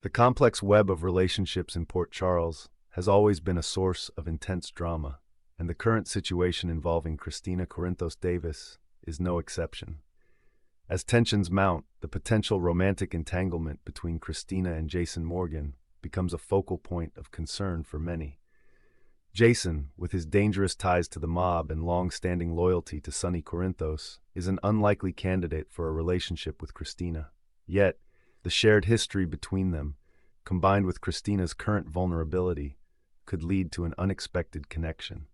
The complex web of relationships in Port Charles has always been a source of intense drama, and the current situation involving Kristina Corinthos Davis is no exception. As tensions mount, the potential romantic entanglement between Kristina and Jason Morgan becomes a focal point of concern for many. Jason, with his dangerous ties to the mob and long-standing loyalty to Sonny Corinthos, is an unlikely candidate for a relationship with Kristina. Yet, the shared history between them, combined with Kristina's current vulnerability, could lead to an unexpected connection.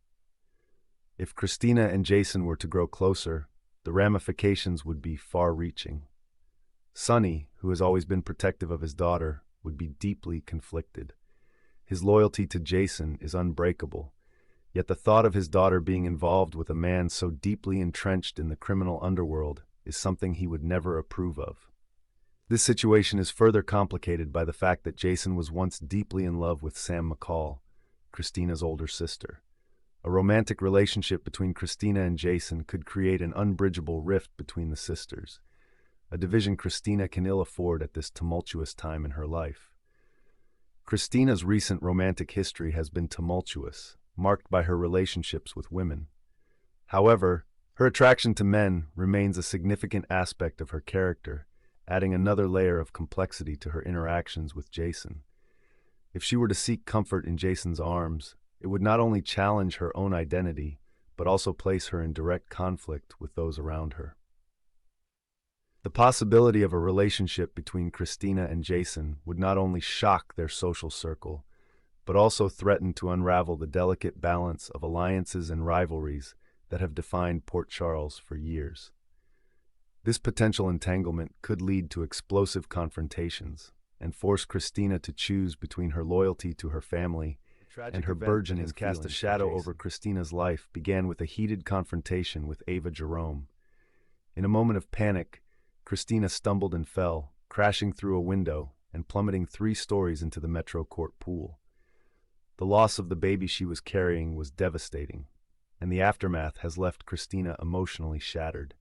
If Kristina and Jason were to grow closer, the ramifications would be far-reaching. Sonny, who has always been protective of his daughter, would be deeply conflicted. His loyalty to Jason is unbreakable, yet the thought of his daughter being involved with a man so deeply entrenched in the criminal underworld is something he would never approve of. This situation is further complicated by the fact that Jason was once deeply in love with Sam McCall, Kristina's older sister. A romantic relationship between Kristina and Jason could create an unbridgeable rift between the sisters, a division Kristina can ill afford at this tumultuous time in her life. Kristina's recent romantic history has been tumultuous, marked by her relationships with women. However, her attraction to men remains a significant aspect of her character, adding another layer of complexity to her interactions with Jason. If she were to seek comfort in Jason's arms, it would not only challenge her own identity, but also place her in direct conflict with those around her. The possibility of a relationship between Kristina and Jason would not only shock their social circle, but also threaten to unravel the delicate balance of alliances and rivalries that have defined Port Charles for years. This potential entanglement could lead to explosive confrontations and force Kristina to choose between her loyalty to her family and her burgeoning cast a shadow over Kristina's life began with a heated confrontation with Ava Jerome. In a moment of panic, Kristina stumbled and fell, crashing through a window and plummeting 3 stories into the Metro Court pool. The loss of the baby she was carrying was devastating, and the aftermath has left Kristina emotionally shattered.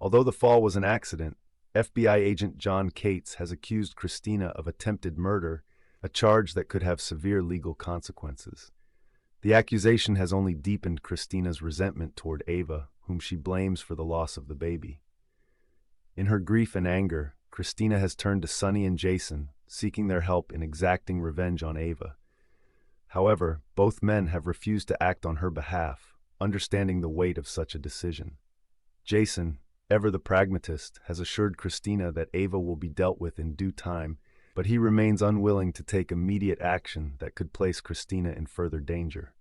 Although the fall was an accident, FBI agent John Cates has accused Kristina of attempted murder, a charge that could have severe legal consequences. The accusation has only deepened Kristina's resentment toward Ava, whom she blames for the loss of the baby. In her grief and anger, Kristina has turned to Sonny and Jason, seeking their help in exacting revenge on Ava. However, both men have refused to act on her behalf, understanding the weight of such a decision. Jason, ever the pragmatist, has assured Kristina that Ava will be dealt with in due time, but he remains unwilling to take immediate action that could place Kristina in further danger.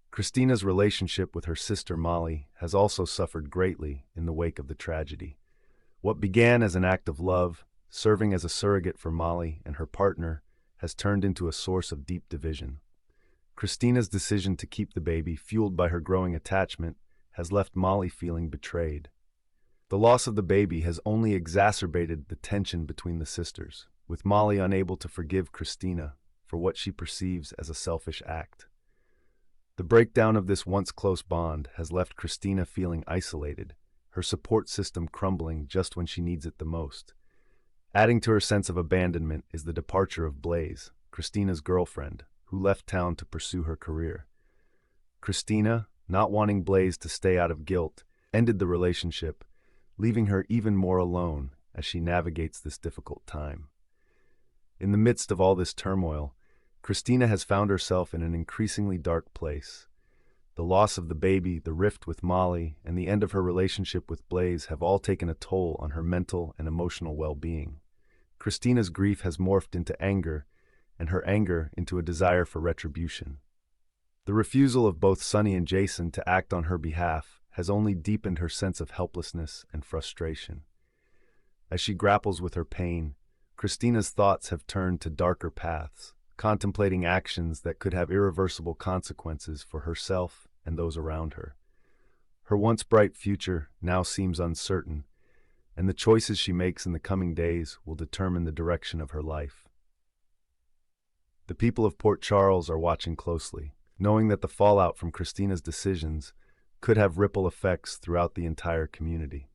Kristina's relationship with her sister Molly has also suffered greatly in the wake of the tragedy. What began as an act of love, serving as a surrogate for Molly and her partner, has turned into a source of deep division. Kristina's decision to keep the baby, fueled by her growing attachment, has left Molly feeling betrayed. The loss of the baby has only exacerbated the tension between the sisters, with Molly unable to forgive Kristina for what she perceives as a selfish act. The breakdown of this once close bond has left Kristina feeling isolated, her support system crumbling just when she needs it the most. Adding to her sense of abandonment is the departure of Blaze, Kristina's girlfriend, who left town to pursue her career. Kristina, not wanting Blaze to stay out of guilt, ended the relationship, leaving her even more alone as she navigates this difficult time. In the midst of all this turmoil, Kristina has found herself in an increasingly dark place. The loss of the baby, the rift with Molly, and the end of her relationship with Blaze have all taken a toll on her mental and emotional well-being. Kristina's grief has morphed into anger, and her anger into a desire for retribution. The refusal of both Sonny and Jason to act on her behalf has only deepened her sense of helplessness and frustration. As she grapples with her pain, Kristina's thoughts have turned to darker paths, contemplating actions that could have irreversible consequences for herself and those around her. Her once bright future now seems uncertain, and the choices she makes in the coming days will determine the direction of her life. The people of Port Charles are watching closely, knowing that the fallout from Kristina's decisions could have ripple effects throughout the entire community.